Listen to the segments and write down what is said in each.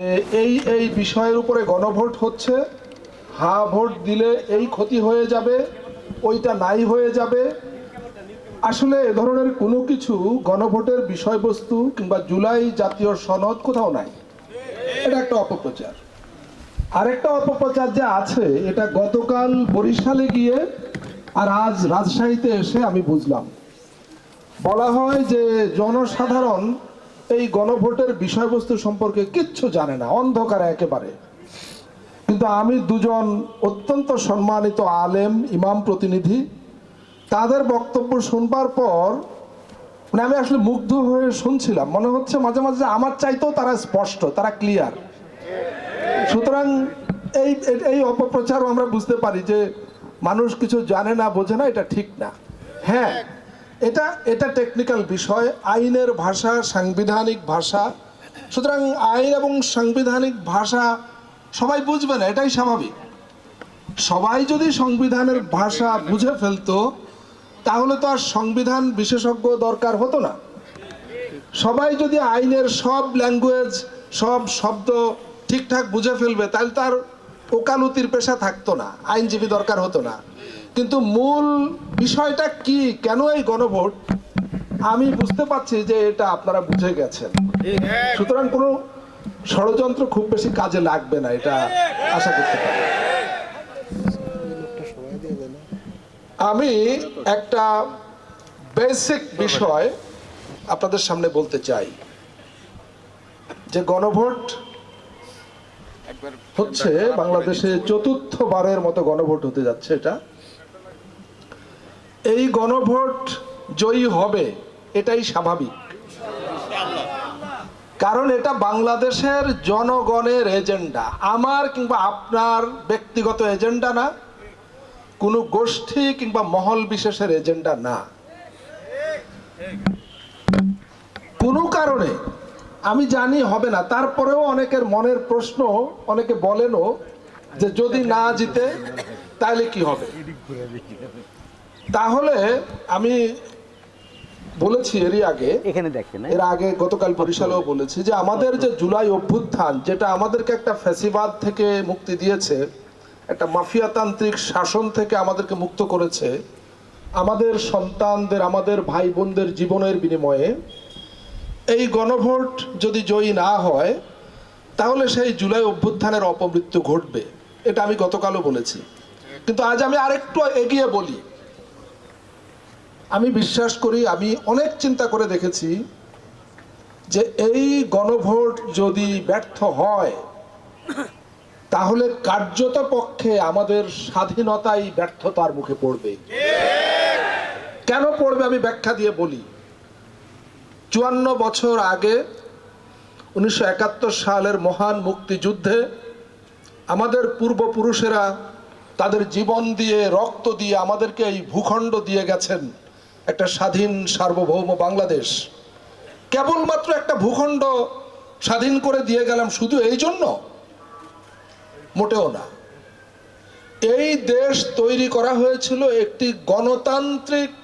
এই এই বিষয়ের উপরে গণভোট হচ্ছে, হা ভোট দিলে এই ক্ষতি হয়ে যাবে, ওইটা নাই হয়ে যাবে। আসলে এ ধরনের কোনো কিছু গণভোটের বিষয়বস্তু কিংবা জুলাই জাতীয় সনদ কোথাও নাই। এটা একটা অপপ্রচার। আরেকটা অপপ্রচার যে আছে, এটা গতকাল বরিশালে গিয়ে আর আজ রাজশাহীতে এসে আমি বুঝলাম। বলা হয় যে জনসাধারণ এই গণভোটের বিষয়বস্তু সম্পর্কে কিচ্ছু জানে না, অন্ধকারে একেবারে। কিন্তু আমি দুজন অত্যন্ত সম্মানিত আলেম ইমাম প্রতিনিধি, তাদের বক্তব্য শুনবার পর মানে আমি আসলে মুগ্ধ হয়ে শুনছিলাম। মনে হচ্ছে মাঝে মাঝে আমার চাইতেও তারা স্পষ্ট, তারা ক্লিয়ার। সুতরাং এই এই অপপ্রচারও আমরা বুঝতে পারি যে মানুষ কিছু জানে না, বোঝে না, এটা ঠিক না। হ্যাঁ, এটা এটা টেকনিক্যাল বিষয়, আইনের ভাষা, সাংবিধানিক ভাষা। সুতরাং আইন এবং সাংবিধানিক ভাষা সবাই বুঝবে না, এটাই স্বাভাবিক। সবাই যদি সংবিধানের ভাষা বুঝে ফেলতো তাহলে তো আর সংবিধান বিশেষজ্ঞ দরকার হতো না। সবাই যদি আইনের সব ল্যাঙ্গুয়েজ, সব শব্দ ঠিকঠাক বুঝে ফেলবে তাহলে তার ওকালতির পেশা থাকতো না, আইনজীবী দরকার হতো না। কিন্তু মূল বিষয়টা কি, কেন এই গণভোট, আমি বুঝতে পারছি যে এটা আপনারা বুঝে গেছেন। সুতরাং কোনো ষড়যন্ত্র খুব বেশি কাজে লাগবে না, এটা আশা করতে পারি। আমি একটা বেসিক বিষয় আপনাদের সামনে বলতে চাই যে গণভোট হচ্ছে বাংলাদেশে চতুর্থবারের মতো গণভোট হতে যাচ্ছে। এটা এই গণভোট জয়ী হবে, এটাই স্বাভাবিক। কারণ এটা বাংলাদেশের জনগণের এজেন্ডা, আমার কিংবা আপনার ব্যক্তিগত এজেন্ডা না, কোনো গোষ্ঠী কিংবা মহল বিশেষের এজেন্ডা না। কোনো কারণে আমি জানি হবে না, তারপরেও অনেকের মনের প্রশ্ন, অনেকে বলেনও যে যদি না জিতে তাহলে কি হবে। তাহলে আমি বলেছি এর আগে গতকাল বরিশালেও বলেছি যে আমাদের যে জুলাই অভ্যুত্থান, যেটা আমাদেরকে একটা ফ্যাসিবাদ থেকে মুক্তি দিয়েছে, একটা মাফিয়াতান্ত্রিক শাসন থেকে আমাদেরকে মুক্ত করেছে, আমাদের সন্তানদের, আমাদের ভাই বোনদের জীবনের বিনিময়ে এই গণভোট যদি জয়ী না হয় তাহলে সেই জুলাই অভ্যুত্থানের অপমৃত্যু ঘটবে। এটা আমি গতকালও বলেছি। কিন্তু আজ আমি আরেকটু এগিয়ে বলি, আমি বিশ্বাস করি, আমি অনেক চিন্তা করে দেখেছি যে এই গণভোট যদি ব্যর্থ হয় তাহলে কার্যত পক্ষে আমাদের স্বাধীনতাই ব্যর্থতার মুখে পড়বে। কেন পড়বে আমি ব্যাখ্যা দিয়ে বলি। 54 বছর আগে 1971 সালের মহান মুক্তিযুদ্ধে আমাদের পূর্বপুরুষেরা তাদের জীবন দিয়ে, রক্ত দিয়ে আমাদেরকে এই ভূখণ্ড দিয়ে গেছেন, একটা স্বাধীন সার্বভৌম বাংলাদেশ। কেবলমাত্র একটা ভূখণ্ড স্বাধীন করে দিয়ে গেলাম শুধু এই জন্য? মোটেও না। এই দেশ তৈরি করা হয়েছিল একটি গণতান্ত্রিক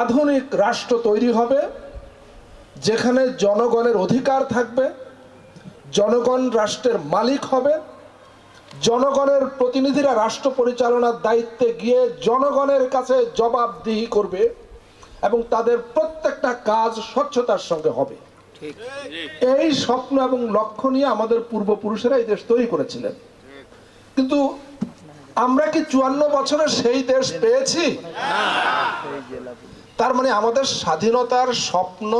আধুনিক রাষ্ট্র তৈরি হবে, যেখানে জনগণের অধিকার থাকবে, জনগণ রাষ্ট্রের মালিক হবে, জনগণের প্রতিনিধিরা রাষ্ট্র পরিচালনার দায়িত্বে গিয়ে জনগণের কাছে জবাবদিহি করবে এবং তাদের প্রত্যেকটা কাজ স্বচ্ছতার সঙ্গে হবে। এই স্বপ্ন এবং লক্ষ্য নিয়ে আমাদের পূর্বপুরুষেরা এই দেশ তৈরি করেছিলেন। কিন্তু আমরা কি 54 বছরে সেই দেশ পেয়েছি? তার মানে আমাদের স্বাধীনতার স্বপ্ন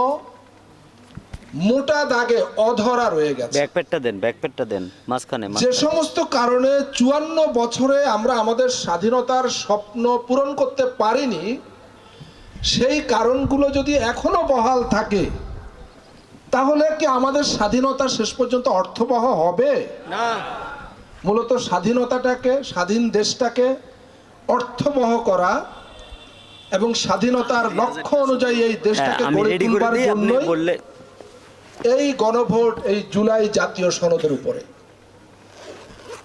মোটা দাগে অধরা রয়ে গেছে। ব্যাকপ্যাকটা দেন মাঝখানে। যে সমস্ত কারণে 54 বছরে আমরা আমাদের স্বাধীনতার স্বপ্ন পূরণ করতে পারিনি, সেই কারণগুলো যদি এখনো বহাল থাকে তাহলে কি আমাদের স্বাধীনতা শেষ পর্যন্ত অর্থবহ হবে? না। মূলত স্বাধীনতাটাকে, স্বাধীন দেশটাকে অর্থবহ করা এবং স্বাধীনতার লক্ষ্য অনুযায়ী এই দেশটাকে গড়ে তুলবার জন্যই এই গণভোট, এই জুলাই জাতীয় সনদের উপরে।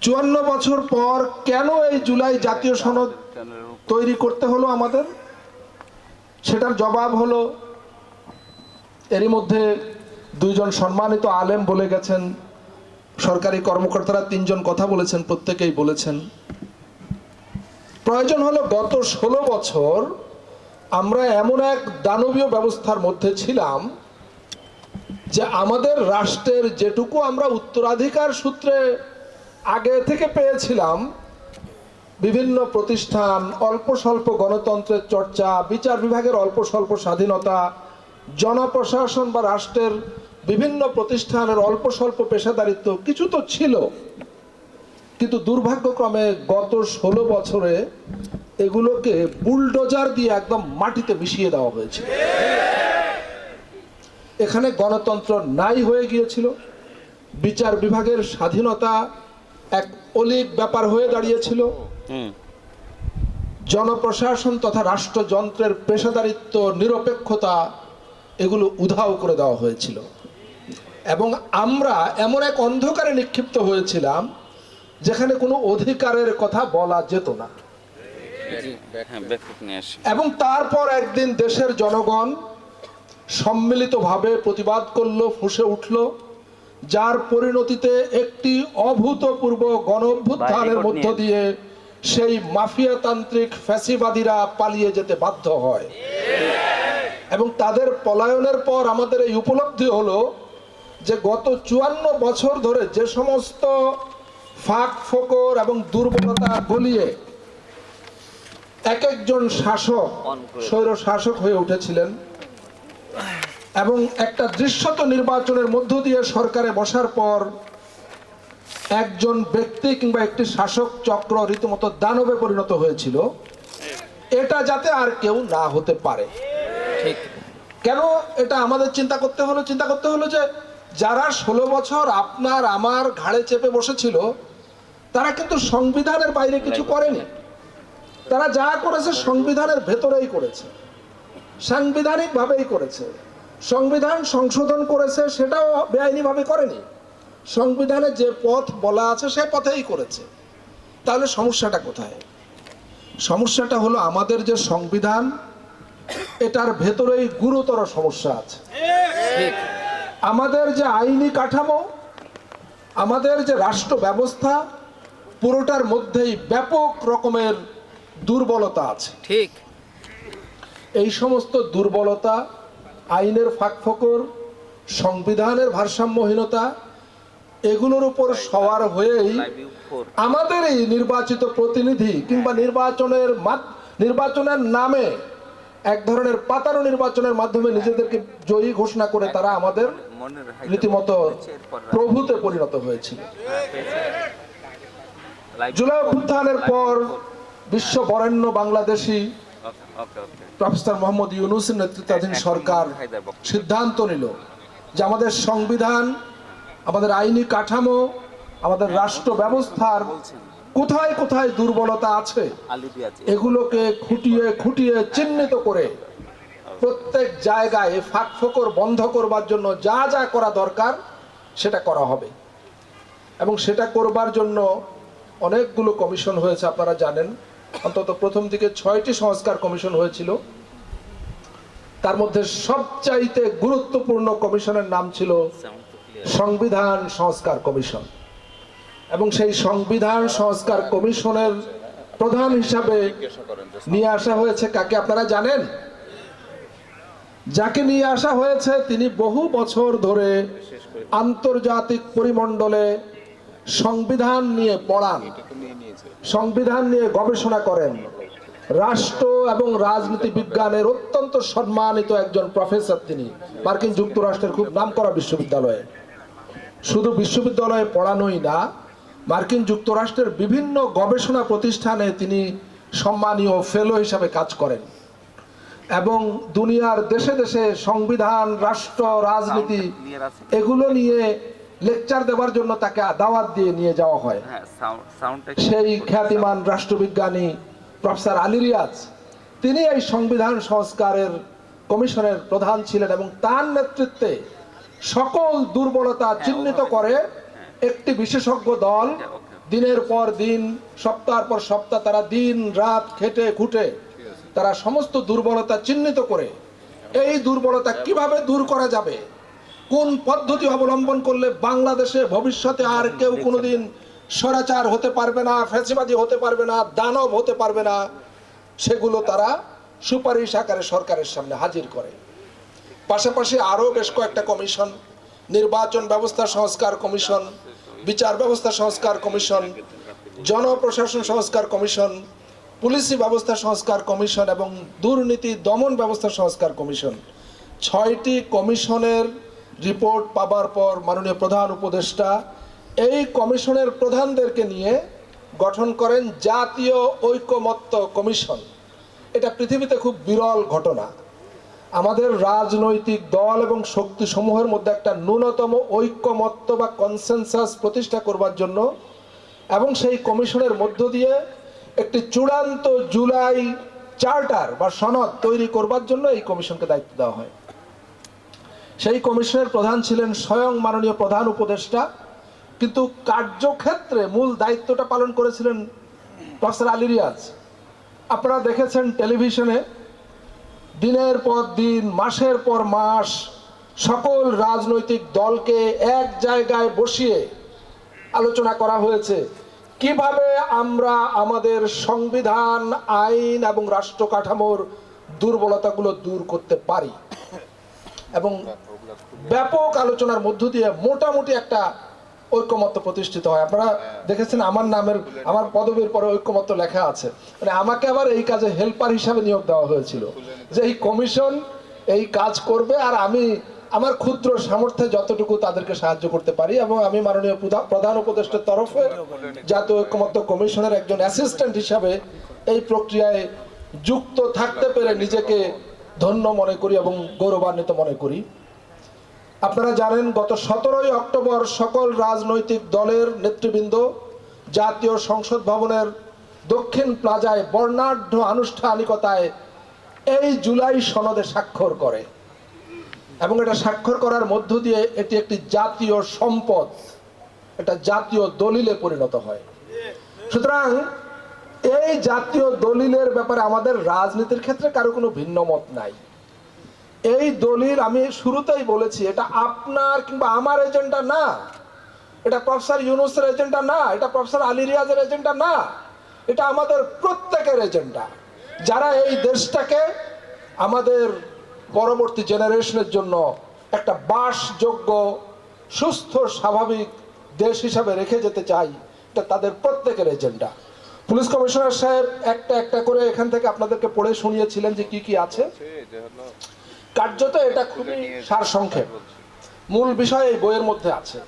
54 বছর পর কেন এই জুলাই জাতীয় সনদ তৈরি করতে হলো আমাদের, সেটার জবাব হলো, এরই মধ্যে দুইজন সম্মানিত আলেম বলে গেছেন সরকারি কর্মকর্তারা 3 জন কথা বলেছেন, প্রত্যেকেই বলেছেন প্রয়োজন হলো গত 16 বছর আমরা এমন এক দানবীয় ব্যবস্থার মধ্যে ছিলাম যে আমাদের রাষ্ট্রের যেটুকু আমরা উত্তরাধিকার সূত্রে আগে থেকে পেয়েছিলাম, বিভিন্ন প্রতিষ্ঠান, অল্প স্বল্প গণতন্ত্রের চর্চা, বিচার বিভাগের অল্প স্বল্প স্বাধীনতা, জনপ্রশাসন বা রাষ্ট্রের বিভিন্ন প্রতিষ্ঠানের অল্প স্বল্প পেশাদারিত্ব কিছু তো ছিল, কিন্তু দুর্ভাগ্যক্রমে গত 16 বছরে এগুলোকে বুলডোজার দিয়ে একদম মাটিতে মিশিয়ে দেওয়া হয়েছিল। এখানে গণতন্ত্র নাই হয়ে গিয়েছিল, বিচার বিভাগের স্বাধীনতা এক অলীক ব্যাপার হয়ে দাঁড়িয়েছিল, জনপ্রশাসন তথা রাষ্ট্রযন্ত্রের পেশাদারিত্ব, নিরপেক্ষতা এগুলো উধাও করে দেওয়া হয়েছিল এবং আমরা এমন এক অন্ধকারে নিক্ষিপ্ত হয়েছিলাম যেখানে কোনো অধিকারের কথা বলা যেত না। এবং তারপর একদিন দেশের জনগণ সম্মিলিতভাবে প্রতিবাদ করলো, ফুঁসে উঠল, যার পরিণতিতে একটি অভূতপূর্ব গণঅভ্যুত্থানের মধ্য দিয়ে সেই মাফিয়াতান্ত্রিক ফ্যাসিবাদীরা পালিয়ে যেতে বাধ্য হয় এবং তাদের পলায়নের পর আমাদের এই উপলব্ধি হলো যে গত 54 বছর ধরে যে সমস্ত ফাঁক ফোকর এবং দুর্বলতা গলিয়ে এক একজন শাসক স্বৈর শাসক হয়ে উঠেছিলেন এবং একটা দৃশ্যত নির্বাচনের মধ্য দিয়ে সরকারে বসার পর একজন ব্যক্তি কিংবা একটি শাসক চক্র রীতিমতো দানবে পরিণত হয়েছিল, এটা যাতে আর কেউ না হতে পারে। কেন এটা আমাদের চিন্তা করতে হলো যে যারা 16 বছর আপনার আমার ঘাড়ে চেপে বসেছিল তারা কিন্তু সংবিধানের বাইরে কিছু করেনি, তারা যা করেছে সংবিধানের ভেতরেই করেছে, সাংবিধানিক ভাবেই করেছে। সংবিধান সংশোধন করেছে সেটাও বেআইনিভাবে করেনি, সংবিধানে যে পথ বলা আছে সে পথেই করেছে। তাহলে সমস্যাটা কোথায়? সমস্যাটা হলো আমাদের যে সংবিধান এটার ভেতরেই গুরুতর সমস্যা আছে। আমাদের যে আইনি কাঠামো, আমাদের যে রাষ্ট্র ব্যবস্থা, পুরোটার মধ্যেই ব্যাপক রকমের দুর্বলতা আছে। ঠিক এই সমস্ত দুর্বলতা, আইনের ফাঁকফোকর, সংবিধানের ভারসাম্যহীনতা, এগুলোর উপর সওয়ার হয়েই আমাদের এই নির্বাচিত প্রতিনিধি কিংবা নির্বাচনের নামে এক ধরনের পাতানো নির্বাচনের মাধ্যমে নিজেদেরকে জয়ী ঘোষণা করে তারা আমাদের রীতিমতো প্রভুতে পরিণত হয়েছিল। জুলাই অভ্যুত্থানের পর বিশ্ব বরেণ্য বাংলাদেশি প্রফেসর মোহাম্মদ ইউনূসের নেতৃত্বাধীন সরকার সিদ্ধান্ত নিল যে আমাদের সংবিধান, আমাদের আইনি কাঠামো, আমাদের রাষ্ট্র ব্যবস্থার কোথায় কোথায় দুর্বলতা আছে এগুলোকে খুঁটিয়ে খুঁটিয়ে চিহ্নিত করে প্রত্যেক জায়গায় ফাঁকফোকর বন্ধ করবার জন্য যা যা করা দরকার সেটা করা হবে। এবং সেটা করবার জন্য অনেকগুলো কমিশন হয়েছে, আপনারা জানেন। অন্তত প্রথম দিকে 6টি সংস্কার কমিশন হয়েছিল, তার মধ্যে সবচাইতে গুরুত্বপূর্ণ কমিশনের নাম ছিল সংবিধান সংস্কার কমিশন। এবং সেই সংবিধান সংস্কার কমিশনের প্রধান হিসাবে নিয়ে আসা হয়েছে কাকে আপনারা জানেন? যাকে নিয়ে আসা হয়েছে তিনি বহু বছর ধরে আন্তর্জাতিক পরিমণ্ডলে সংবিধান নিয়ে পড়ান, সংবিধান নিয়ে গবেষণা করেন, রাষ্ট্র এবং রাজনীতি বিজ্ঞানের অত্যন্ত সম্মানিত একজন প্রফেসর। তিনি মার্কিন যুক্তরাষ্ট্রের খুব নামকরা বিশ্ববিদ্যালয়ে, শুধু বিশ্ববিদ্যালয়ে পড়ানোই না, মার্কিন যুক্তরাষ্ট্রের বিভিন্ন গবেষণা প্রতিষ্ঠানে তিনি সম্মানীয় ফেলো হিসাবে কাজ করেন এবং দুনিয়ার দেশে দেশে সংবিধান, রাষ্ট্র, রাজনীতি এগুলো নিয়ে লেকচার দেওয়ার জন্য তাকে দাওয়াত দিয়ে নিয়ে যাওয়া হয়। সেই খ্যাতিমান রাষ্ট্রবিজ্ঞানী প্রফেসর আলী রিয়াজ, তিনি এই সংবিধান সংস্কারের কমিশনের প্রধান ছিলেন এবং তার নেতৃত্বে সকল দুর্বলতা চিহ্নিত করে একটি বিশেষজ্ঞ দল দিনের পর দিন, সপ্তাহের পর সপ্তাহ তারা দিন রাত খেটে খুঁটে তারা সমস্ত দুর্বলতা চিহ্নিত করে এই দুর্বলতা কিভাবে দূর করা যাবে কোন পদ্ধতি অবলম্বন করলে বাংলাদেশে ভবিষ্যতে আর কেউ কোনোদিন স্বৈরাচার হতে পারবে না, ফ্যাসিবাদী হতে পারবে না, দানব হতে পারবে না, সেগুলো তারা সুপারিশ আকারে সরকারের সামনে হাজির করে। পাশাপাশি আরও বেশ কয়েকটা কমিশন, নির্বাচন ব্যবস্থা সংস্কার কমিশন, বিচার ব্যবস্থা সংস্কার কমিশন, জনপ্রশাসন সংস্কার কমিশন, পুলিশি ব্যবস্থা সংস্কার কমিশন এবং দুর্নীতি দমন ব্যবস্থা সংস্কার কমিশন, 6টি কমিশনের রিপোর্ট পাবার পর মাননীয় প্রধান উপদেষ্টা এই কমিশনের প্রধানদেরকে নিয়ে গঠন করেন জাতীয় ঐকমত্য কমিশন। এটা পৃথিবীতে খুব বিরল ঘটনা। আমাদের রাজনৈতিক দল এবং শক্তিসমূহের মধ্যে একটা ন্যূনতম ঐকমত্য বা কনসেনসাস প্রতিষ্ঠা করবার জন্য এবং সেই কমিশনের মধ্য দিয়ে একটি চূড়ান্ত জুলাই চার্টার বা সনদ তৈরি করবার জন্য এই কমিশনকে দায়িত্ব দেওয়া হয়। সেই কমিশনের প্রধান ছিলেন স্বয়ং মাননীয় প্রধান উপদেষ্টা, কিন্তু কার্যক্ষেত্রে মূল দায়িত্বটা পালন করেছিলেন প্রফেসর আলী রিয়াজ। আপনারা দেখেছেন টেলিভিশনে দিনের পর দিন, মাসের পর মাস সকল রাজনৈতিক দলকে এক জায়গায় বসিয়ে আলোচনা করা হয়েছে কিভাবে আমরা আমাদের সংবিধান, আইন এবং রাষ্ট্র কাঠামোর দুর্বলতাগুলো দূর করতে পারি, এবং ব্যাপক আলোচনার মধ্য দিয়ে মোটামুটি একটা ঐকমত্য প্রতিষ্ঠিত হয়। আপনারা দেখেছেন আমার পদবীর পরে ঐকমত্য লেখা আছে, মানে আমাকে আবার এই কাজে হেল্পার হিসাবে নিয়োগ দেওয়া হয়েছিল যে এই কমিশন এই কাজ করবে আর আমি আমার ক্ষুদ্র সামর্থ্যে যতটুকু তাদেরকে সাহায্য করতে পারি, এবং আমি মাননীয় প্রধান উপদেষ্টার তরফে জাতীয় ঐকমত্য কমিশনের একজন অ্যাসিস্ট্যান্ট হিসাবে এই প্রক্রিয়ায় যুক্ত থাকতে পেরে নিজেকে ধন্য মনে করি এবং গৌরবান্বিত মনে করি। আপনারা জানেন গত 17ই অক্টোবর সকল রাজনৈতিক দলের নেতৃবৃন্দ জাতীয় সংসদ ভবনের দক্ষিণ প্লাজায় বর্ণাঢ্য আনুষ্ঠানিকতায় এই জুলাই সনদে স্বাক্ষর করে, এবং এটা স্বাক্ষর করার মধ্য দিয়ে এটি একটি জাতীয় সম্পদ, এটা জাতীয় দলিলে পরিণত হয়। সুতরাং এই জাতীয় দলিলের ব্যাপারে আমাদের রাজনীতির ক্ষেত্রে কারো কোনো ভিন্ন মত নাই। এই দলিল আমি শুরুতেই বলেছি, এটা আপনার কিংবা আমার এজেন্ডা না, এটা প্রফেসর ইউনূসের এজেন্ডা না, এটা প্রফেসর আলী রিয়াজের এজেন্ডা না, এটা আমাদের প্রত্যেকের এজেন্ডা, যারা এই দেশটাকে আমাদের পরবর্তী জেনারেশনের জন্য একটা বাসযোগ্য, সুস্থ, স্বাভাবিক দেশ হিসাবে রেখে যেতে চাই। এটা তাদের প্রত্যেকের এজেন্ডা। পুলিশ কমিশনার সাহেব একটা একটা করে এখান থেকে আপনাদেরকে পড়ে শুনিয়েছিলেন যে কি কি আছে। কার্যত এটা খুবই সারসংক্ষেপ, মূল বিষয় এই বইয়ের মধ্যে আছে,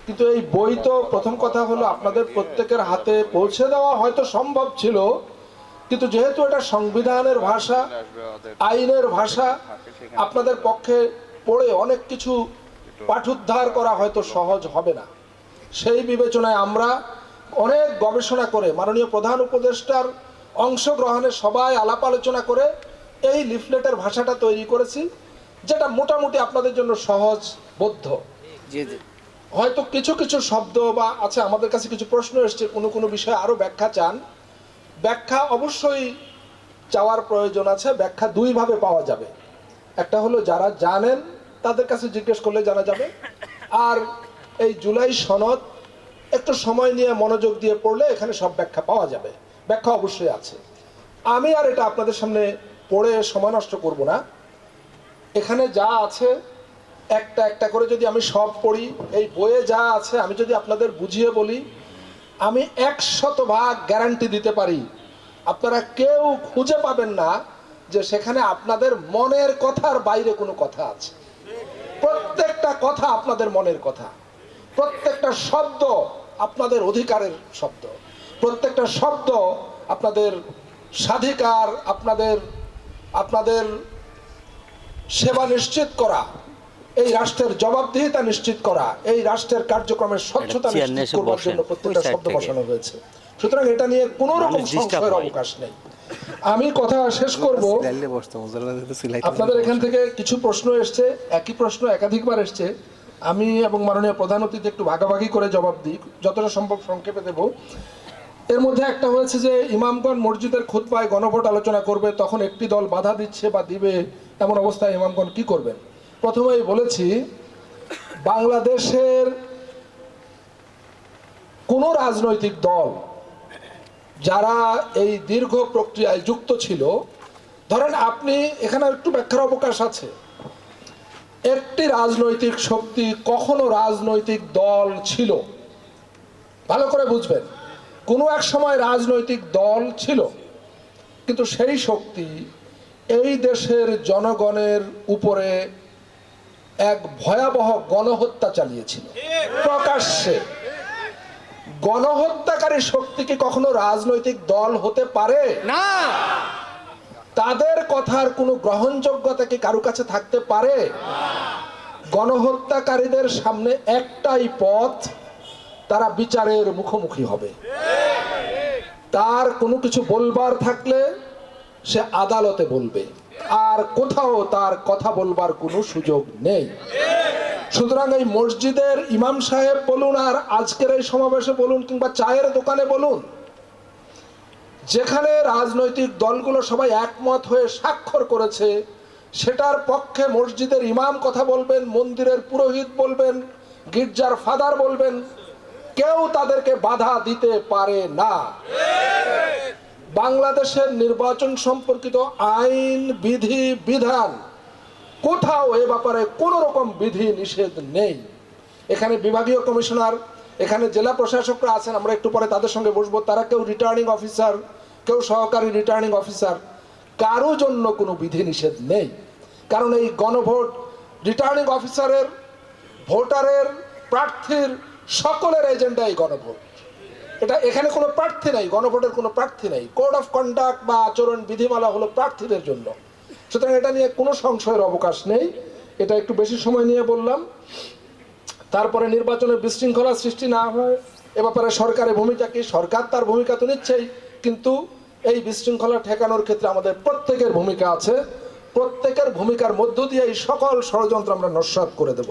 কিন্তু এই বই তো প্রথম কথা হলো আপনাদের প্রত্যেকের হাতে পৌঁছে দেওয়া হয়তো সম্ভব ছিল, কিন্তু যেহেতু এটা সংবিধানের ভাষা, আইনের ভাষা, আপনাদের পক্ষে পড়ে অনেক কিছু পাঠোদ্ধার করা হয়তো সহজ হবে না। সেই বিবেচনায় আমরা অনেক গবেষণা করে মাননীয় প্রধান উপদেষ্টার অংশগ্রহণে সবাই আলাপ আলোচনা করে এই লিফলেটের ভাষাটা তৈরি করেছি, যেটা মোটামুটি আপনাদের জন্য সহজ বোধ্য। হয়তো কিছু কিছু শব্দ বা আচ্ছা, আমাদের কাছে কিছু প্রশ্ন এসছে, কোনো বিষয়ে আরো ব্যাখ্যা চান। ব্যাখ্যা অবশ্যই চাওয়ার প্রয়োজন আছে। ব্যাখ্যা দুই ভাবে পাওয়া যাবে, একটা হলো যারা জানেন তাদের কাছে জিজ্ঞেস করলে জানা যাবে, আর এই জুলাই সনদ একটু সময় নিয়ে মনোযোগ দিয়ে পড়লে এখানে সব ব্যাখ্যা পাওয়া যাবে। ব্যাখ্যা অবশ্যই আছে। আমি আর এটা আপনাদের সামনে পড়ে সময় নষ্ট করব না। এখানে যা আছে একটা একটা করে যদি আমি সব পড়ি, এই বইয়ে যা আছে আমি যদি আপনাদের বুঝিয়ে বলি, আমি 100% গ্যারান্টি দিতে পারি আপনারা কেউ খুঁজে পাবেন না যে সেখানে আপনাদের মনের কথার বাইরে কোনো কথা আছে। প্রত্যেকটা কথা আপনাদের মনের কথা, প্রত্যেকটা শব্দ আপনাদের অধিকারের শব্দ, প্রত্যেকটা শব্দ আপনাদের স্বাধিকার, আপনাদের সেবা নিশ্চিত করা, এই রাষ্ট্রের জবাবদিহিতা নিশ্চিত করা, এই রাষ্ট্রের কার্যক্রমের স্বচ্ছতা নিশ্চিত করবার জন্য প্রত্যেকটা শব্দ বসানো হয়েছে। সুতরাং এটা নিয়ে কোনো রকম সংশয়ের অবকাশ নেই। আমি কথা শেষ করব। আপনাদের এখান থেকে কিছু প্রশ্ন এসছে, একই প্রশ্ন একাধিকবার এসছে। আমি এবং মাননীয় প্রধান অতিথি একটু ভাগাভাগি করে জবাব দিই, যতটা সম্ভব সংক্ষেপে দেব। এর মধ্যে একটা হয়েছে যে ইমামগণ মসজিদের খুতবায় গণভোট আলোচনা করবে, তখন একটি দল বাধা দিচ্ছে বা দিবে, এমন অবস্থায় ইমামগণ কি করবেন? প্রথমেই বলেছি বাংলাদেশের কোন রাজনৈতিক দল যারা এই দীর্ঘ প্রক্রিয়ায় যুক্ত ছিল, ধরেন আপনি এখানে একটু ব্যাখ্যার অবকাশ আছে, একটি রাজনৈতিক শক্তি কখনো রাজনৈতিক দল ছিল, ভালো করে বুঝবেন, কোনো এক সময় রাজনৈতিক দল ছিল, কিন্তু সেই শক্তি এই দেশের জনগণের উপরে এক ভয়াবহ গণহত্যা চালিয়েছিল প্রকাশ্যে। গণহত্যাকারী শক্তি কি কখনো রাজনৈতিক দল হতে পারে না? তাদের কথার কোনো গ্রহণযোগ্যতা কি কারো কাছে থাকতে পারে? গণহত্যাকারীদের সামনে একটাই পথ, তারা বিচারের মুখোমুখি হবে। তার কোনো কিছু বলবার থাকলে সে আদালতে বলবে, আর কোথাও তার কথা বলবার কোনো সুযোগ নেই। সুতরাং এই মসজিদের ইমাম সাহেব বলুন, আর আজকের এই সমাবেশে বলুন, কিংবা চায়ের দোকানে বলুন, যেখানে রাজনৈতিক দলগুলো সবাই একমত হয়ে স্বাক্ষর করেছে, সেটার পক্ষে মসজিদের ইমাম কথা বলবেন, মন্দিরের পুরোহিত বলবেন, গির্জার ফাদার বলবেন, কেউ তাদেরকে বাধা দিতে পারে না। বাংলাদেশের নির্বাচন সম্পর্কিত আইন, বিধি, বিধান, কোথাও এ ব্যাপারে কোন রকম বিধি নিষেধ নেই। এখানে বিভাগীয় কমিশনার, এখানে জেলা প্রশাসকরা আছেন, আমরা একটু পরে তাদের সঙ্গে বসবো, তারা কেউ রিটার্নিং অফিসার, কেউ সহকারী রিটার্নিং অফিসার, কারো জন্য কোনো বিধি নিষেধ নেই। কারণ এই গণভোট রিটার্নিং অফিসারের, ভোটারের, প্রার্থীর সকলের এজেন্ডাই গণভোট। এটা এখানে কোনো প্রার্থী নেই, গণভোটের কোনো প্রার্থী নেই। কোড অফ কন্ডাক্ট বা আচরণ বিধিমালা হলো প্রার্থীদের জন্য। সুতরাং এটা নিয়ে কোনো সংশয়ের অবকাশ নেই। এটা একটু বেশি সময় নিয়ে বললাম। তারপরে নির্বাচনে বিশৃঙ্খলা সৃষ্টি না হয় এ ব্যাপারে সরকারের ভূমিকা কি? সরকার তার ভূমিকা তো নিচ্ছেই, কিন্তু এই বিশৃঙ্খলা ঠেকানোর ক্ষেত্রে আমাদের প্রত্যেকের ভূমিকা আছে। প্রত্যেকের ভূমিকার মধ্য দিয়ে এই সকল ষড়যন্ত্র আমরা নস্যাৎ করে দেব।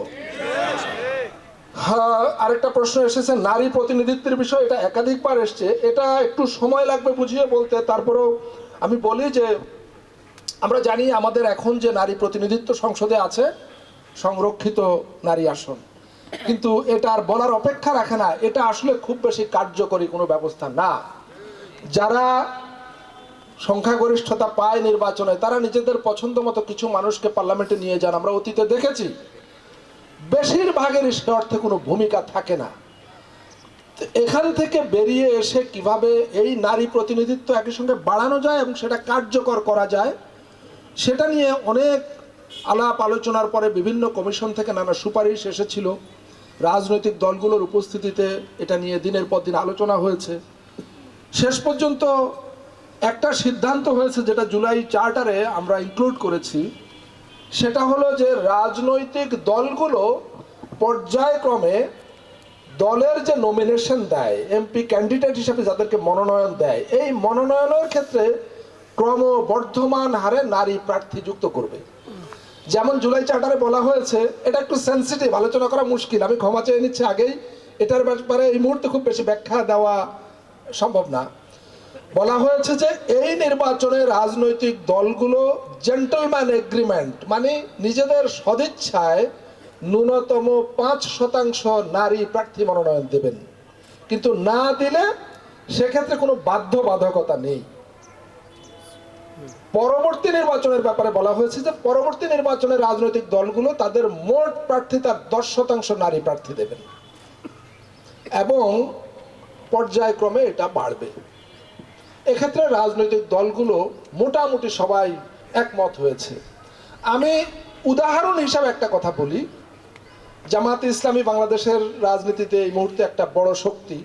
হ্যাঁ, আরেকটা প্রশ্ন এসেছে নারী প্রতিনিধিত্বের বিষয়, এটা একাধিকবার এসছে, এটা একটু সময় লাগবে বুঝিয়ে বলতে। তারপরেও আমি বলি যে আমরা জানি আমাদের এখন যে নারী প্রতিনিধিত্ব সংসদে আছে সংরক্ষিত নারী আসন, কিন্তু এটা আর বলার অপেক্ষা রাখে না, এটা আসলে খুব বেশি কার্যকরী কোনো ব্যবস্থা না। যারা সংখ্যাগরিষ্ঠতা পায় নির্বাচনে, তারা নিজেদের পছন্দ মতো কিছু মানুষকে পার্লামেন্টে নিয়ে যান, আমরা অতীতে দেখেছি। বেশিরভাগেরই সে অর্থে কোনো ভূমিকা থাকে না। এখান থেকে বেরিয়ে এসে কিভাবে এই নারী প্রতিনিধিত্ব একই সঙ্গে বাড়ানো যায় এবং সেটা কার্যকর করা যায়, সেটা নিয়ে অনেক আলাপ আলোচনার পরে বিভিন্ন কমিশন থেকে নানা সুপারিশ এসেছিল। রাজনৈতিক দলগুলোর উপস্থিতিতে এটা নিয়ে দিনের পর দিন আলোচনা হয়েছে। শেষ পর্যন্ত একটা সিদ্ধান্ত হয়েছে, যেটা জুলাই চার্টারে আমরা ইনক্লুড করেছি, সেটা হলো যে রাজনৈতিক দলগুলো পর্যায়ক্রমে দলের যে নমিনেশন দেয়, এমপি ক্যান্ডিডেট হিসেবে যাদেরকে মনোনয়ন দেয়, এই মনোনয়নের ক্ষেত্রে ক্রমবর্ধমান হারে নারী প্রার্থী যুক্ত করবে। যেমন জুলাই চার্টারে বলা হয়েছে, এটা একটু সেন্সিটিভ, আলোচনা করা মুশকিল, আমি ক্ষমা চেয়ে নিচ্ছি আগেই, এটার ব্যাপারে এই মুহূর্তে খুব বেশি ব্যাখ্যা দেওয়া সম্ভব না। বলা হয়েছে যে এই নির্বাচনে রাজনৈতিক দলগুলো জেন্টলম্যান এগ্রিমেন্ট, মানে নিজেদের সদিচ্ছায় ন্যূনতম 5% নারী প্রার্থী মনোনয়ন দেবেন, কিন্তু না দিলে সেক্ষেত্রে কোনো বাধ্যবাধকতা নেই। পরবর্তী নির্বাচনের ব্যাপারে বলা হয়েছে যে পরবর্তী নির্বাচনে রাজনৈতিক দলগুলো তাদের মোট প্রার্থীতার 10% নারী প্রার্থী দেবেন এবং পর্যায়ক্রমে এটা বাড়বে। এক্ষেত্রে রাজনৈতিক দলগুলো মোটামুটি সবাই একমত হয়েছে। আমি উদাহরণ হিসাবে একটা কথা বলি, জামাত ইসলামী বাংলাদেশের রাজনীতিতে এই মুহূর্তে একটা বড় শক্তি।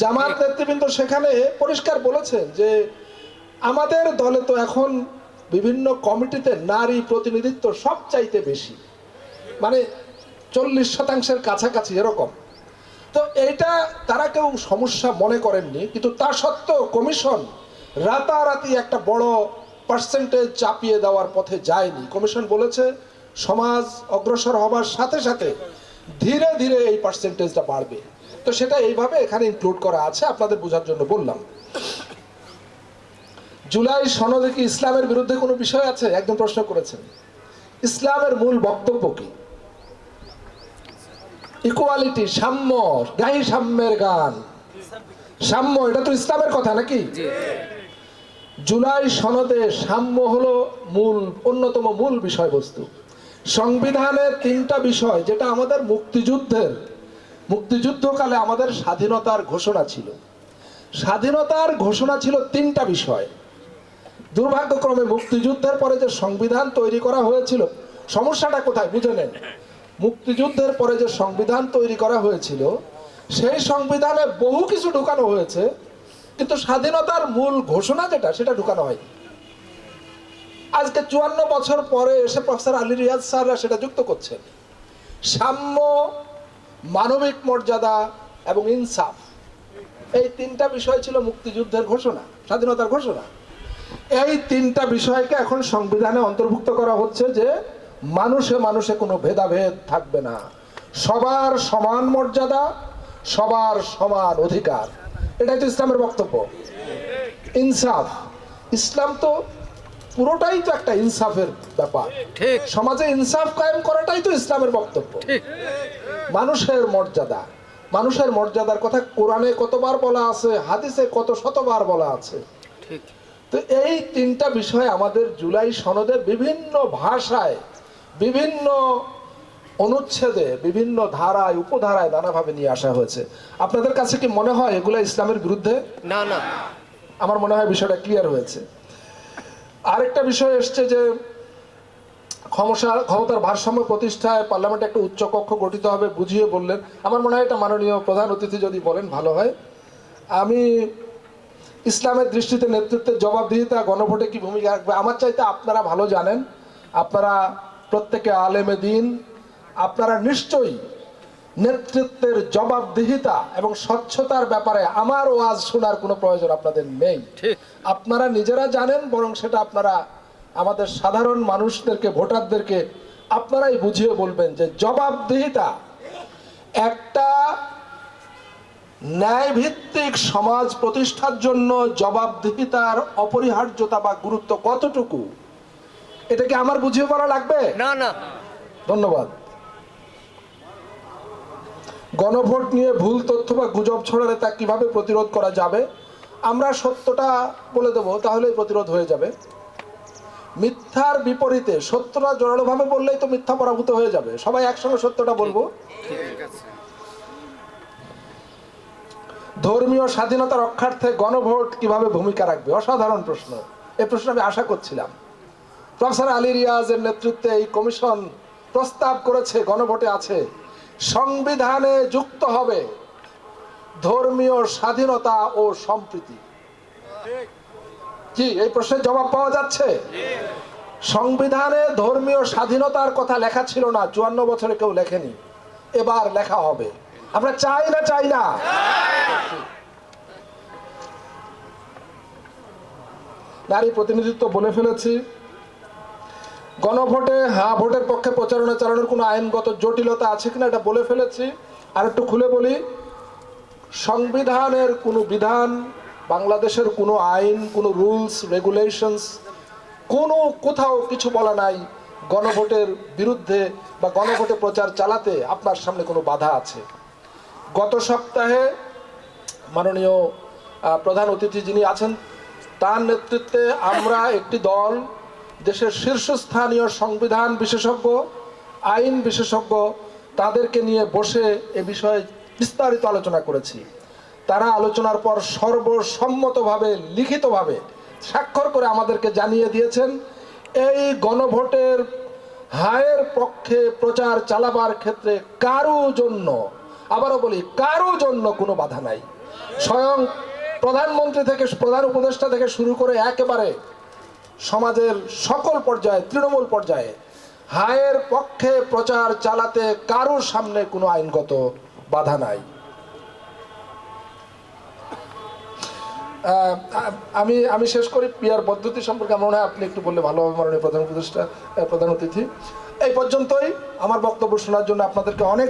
জামাত নেতৃবৃন্দ সেখানে পরিষ্কার বলেছেন যে আমাদের দলে তো এখন বিভিন্ন কমিটিতে নারী প্রতিনিধিত্ব সবচাইতে বেশি, মানে 40% কাছাকাছি এরকম। তো এইটা তারা কেউ সমস্যা মনে করেননি, কিন্তু তা সত্ত্বেও কমিশন রাতারাতি একটা বড় পার্সেন্টেজ চাপিয়ে দেওয়ার পথে যায়নি। কমিশন বলেছে সমাজ অগ্রসর হবার সাথে সাথে ধীরে ধীরে এই পার্সেন্টেজটা বাড়বে। তো সেটা এইভাবে এখানে ইনক্লুড করা আছে, আপনাদের বোঝার জন্য বললাম। জুলাই সনদে কি ইসলামের বিরুদ্ধে কোনো বিষয় আছে? একজন প্রশ্ন করেছেন, ইসলামের মূল বক্তব্য কি? ইকুয়ালিটি, সাম্য, গাহি সাম্যের গান। সাম্য, এটা তো ইসলামের কথা নাকি? জুলাই সনদে সাম্য হলো অন্যতম মূল বিষয়বস্তু। সংবিধানের 3টা বিষয়, যেটা আমাদের মুক্তিযুদ্ধকালে আমাদের স্বাধীনতার ঘোষণা ছিল। স্বাধীনতার ঘোষণা ছিল 3টা বিষয়। দুর্ভাগ্যক্রমে মুক্তিযুদ্ধের পরে যে সংবিধান তৈরি করা হয়েছিল, সমস্যাটা কোথায় বুঝে নেন। মুক্তিযুদ্ধের পরে যে সংবিধান তৈরি করা হয়েছিল, সেই সংবিধানে বহু কিছু ঢুকানো হয়েছে, কিন্তু স্বাধীনতার মূল ঘোষণা যেটা, সেটা ঢুকানো হয়। আজকে 54 বছর পরে এসে প্রফেসর আলী রিয়াজ স্যাররা সেটা যুক্ত করছেন। সাম্য, মানবিক মর্যাদা এবং ইনসাফ, এই 3টা বিষয় ছিল মুক্তিযুদ্ধের ঘোষণা, স্বাধীনতার ঘোষণা। এই 3টা বিষয়কে এখন সংবিধানে অন্তর্ভুক্ত করা হচ্ছে যে মানুষে মানুষে কোনো ভেদাভেদ থাকবে না, সবার সমান মর্যাদা, সবার সমান অধিকার। এটাই তো ইসলামের বক্তব্য। ইনসাফ, ইসলাম তো পুরোটাই তো একটা ইনসাফের ব্যাপার। ঠিক। সমাজে ইনসাফ কায়েম করাটাই তো ইসলামের বক্তব্য। মানুষের মর্যাদা, মানুষের মর্যাদার কথা কোরআনে কতবার বলা আছে, হাদিসে কত শতবার বলা আছে। ঠিক। তো এই 3টা বিষয় আমাদের জুলাই সনদে বিভিন্ন ভাষায়, বিভিন্ন অনুচ্ছেদে, বিভিন্ন ধারায়, উপধারায় নানাভাবে নিয়ে আসা হয়েছে। আপনাদের কাছে কি মনে হয় এগুলো ইসলামের বিরুদ্ধে? না না, আমার মনে হয় বিষয়টা ক্লিয়ার হয়েছে। আরেকটা বিষয় এসছে যে ক্ষমতার ভারসাম্য প্রতিষ্ঠায় পার্লামেন্টে একটা উচ্চ কক্ষ গঠিত হবে, বুঝিয়ে বললেন। আমার মনে হয় এটা মাননীয় প্রধান অতিথি যদি বলেন ভালো হয়। আমি ইসলামের দৃষ্টিতে নেতৃত্বের জবাবদিহিতা, গণভোটে কি ভূমিকা রাখবে, আমার চাইতে আপনারা ভালো জানেন। আপনারা প্রত্যেকে আলেমে দিন, আপনারা নিশ্চয়ই নেতৃত্বের জবাবদিহিতা এবং স্বচ্ছতার ব্যাপারে আমার ওয়াজ শোনার কোনো প্রয়োজন আপনাদের নেই। ঠিক। আপনারা নিজেরা জানেন, বরং সেটা আপনারা আমাদের সাধারণ মানুষদেরকে, ভোটারদেরকে আপনারাই বুঝিয়ে বলবেন যে জবাবদিহিতা, একটা ন্যায়ভিত্তিক সমাজ প্রতিষ্ঠার জন্য জবাবদিহিতার অপরিহার্যতা বা গুরুত্ব কতটুকু, এটা কি আমার বুঝিয়ে বলা লাগবে? না না। ধন্যবাদ। গণভোট নিয়ে ভুল তথ্য বা গুজব ছড়ালে তা কিভাবে প্রতিরোধ করা যাবে? আমরা সত্যটা বলে দেবো, তাহলেই প্রতিরোধ হয়ে যাবে। মিথ্যার বিপরীতে সত্যটা জোরালোভাবে বললেই তো মিথ্যা পরাভূত হয়ে যাবে। সবাই একসঙ্গে সত্যটা বলবো। ধর্মীয় স্বাধীনতা রক্ষার্থে গণভোট কিভাবে ভূমিকা রাখবে? অসাধারণ প্রশ্ন। এই প্রশ্ন আমি আশা করছিলাম। প্রফেসর আলী রিয়াজের নেতৃত্বে এই কমিশন প্রস্তাব করেছে, গণভোটে আছে, সংবিধানে যুক্ত হবে ধর্মীয় স্বাধীনতা ও সম্প্রীতি। কি এই প্রশ্নের জবাব পাওয়া যাচ্ছে? সংবিধানে ধর্মীয় স্বাধীনতার কথা লেখা ছিল না, 54 বছরে কেউ লেখেনি, এবার লেখা হবে। আমরা চাই না, চাই না? নারী প্রতিনিধিত্ব বলে ফেলেছি। গণভোটে হ্যাঁ ভোটের পক্ষে প্রচারণা চালানোর কোনো আইনগত জটিলতা আছে কিনা এটা বলে ফেলেছি। আর একটু খুলে বলি, সংবিধানের কোনো বিধান, বাংলাদেশের কোনো আইন, কোনো রুলস রেগুলেশনস, কোথাও কিছু বলা নাই গণভোটের বিরুদ্ধে বা গণভোটে প্রচার চালাতে আপনার সামনে কোনো বাধা আছে। গত সপ্তাহে মাননীয় প্রধান অতিথি যিনি আছেন, তার নেতৃত্বে আমরা একটি দল দেশের শীর্ষস্থানীয় সংবিধান বিশেষজ্ঞ, আইন বিশেষজ্ঞ, তাদেরকে নিয়ে বসে এ বিষয়ে বিস্তারিত আলোচনা করেছি। তারা আলোচনার পর সর্বসম্মতভাবে, লিখিতভাবে স্বাক্ষর করে আমাদেরকে জানিয়ে দিয়েছেন এই গণভোটের হায়ের পক্ষে প্রচার চালাবার ক্ষেত্রে কারো জন্য, আবারও বলি, কারো জন্য কোনো বাধা নাই। স্বয়ং প্রধানমন্ত্রী থেকে, প্রধান উপদেষ্টা থেকে শুরু করে একেবারে সমাজের সকল পর্যায়ে, তৃণমূল পর্যায়ে হায়ের পক্ষে প্রচার চালাতে কারোর সামনে কোনো আইনগত বাধা নাই। আমি শেষ করি পিআর পদ্ধতি সম্পর্কে। মনে হয় আপনি একটু বললে ভালো হবে মাননীয় প্রধান উপদেষ্টা, প্রধান অতিথি। এই পর্যন্তই। আমার বক্তব্য শোনার জন্য আপনাদেরকে অনেক